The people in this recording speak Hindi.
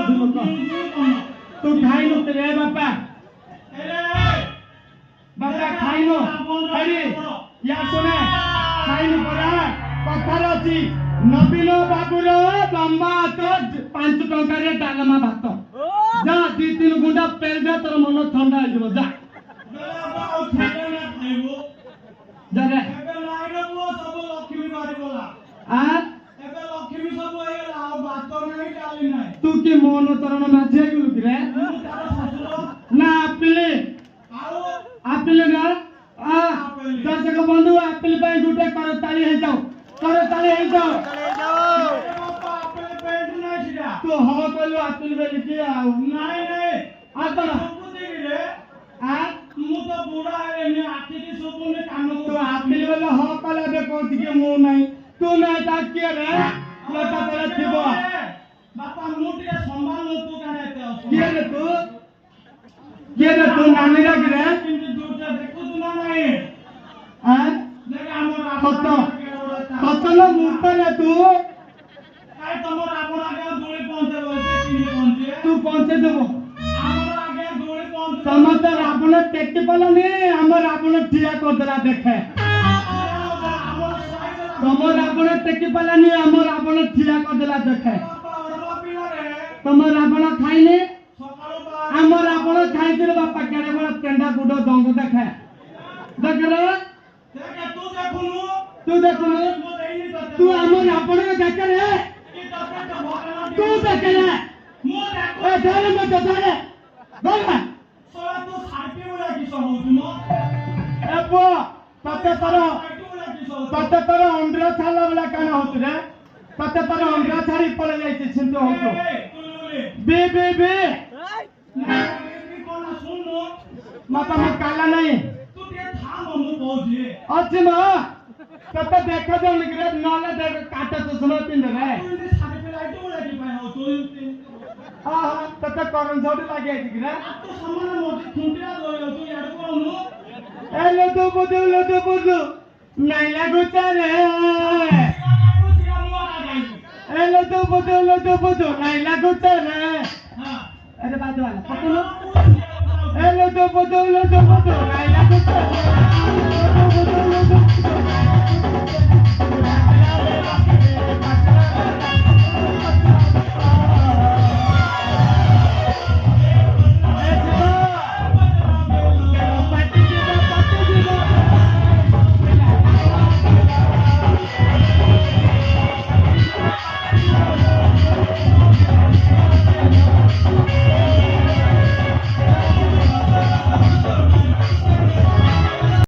लोग तू खाई नो तेरे बापा बापा खाई नो अरे या सुने खाई नो पड़ा कथार अच्छी नवीन बाबूर लंबा हाथ 5 टंका डालमा भात जा 2-3 गुंडा पेल दे तोर मन ठंडा हो जा जा रे तू कि मोहन चरण माझे गुलु रे ना आपिल ना दर्शक बंधु आपिल पे गुटे करताली हे जाओ तू हो कहलु आपिल बेली कि आउ नाही आ कोन रे आ मु तो बुढ़ा है ने आखि की सुबुने कान तो आपिल बेले हो कहले बे कहत कि मु नाही तू नाही ता के रे लटा तेरे थिबो बापा मु टिके संभाल तू काने एते के रे तू नानी रे गिरे किंतु दूर से देखु तू ना नाही आ देख हमर कतल मुर्ता ने तू काय तमर आपण आगे दोळे पहुंचे बोलते किने पहुंचे तू पहुंचे देबो हमर आगे दोळे पहुंचे समझ आपण टेक्के पलानी हमर आपण ठिया कर देला देखे तमर आपण टेक्के पलानी हमर आपण ठिया कर देला देखे तमर आपण खाइने हमर आपण खाइ दे बापा केड़े बड़ा पेंडा गुडो दंग देखे देख रे तू देखुनु तू हमर आपण के देख रे तू देख रे मो देखो ए धरे मत धरे गला सोला तू खाटी उला की सहो तुम ए पो तते तर अंडरा छाला वाला काना होत रे तते तर अंडरा छाड़ी पड़े जाई छै छिंतो होतो बे कोना सुन लो माता मत काला नहीं तू ते थाम मु बोझे अच्छे मा तते देखा जो निकरे नाला देख काटा तो सुनो पिंड रे तू सारे पे लाइट उला की पाए हो तू हां तते करन जोड़ी लागे दिकरे तो समान मोटी खुंटिया दोयो तू यार कोनु ए लो तो बोदो नहीं लागो चले ए लो तो बोदो नहीं लागो चले हां अरे बाजू वाला पकड़ो ए लो तो बोदो नहीं लागो चले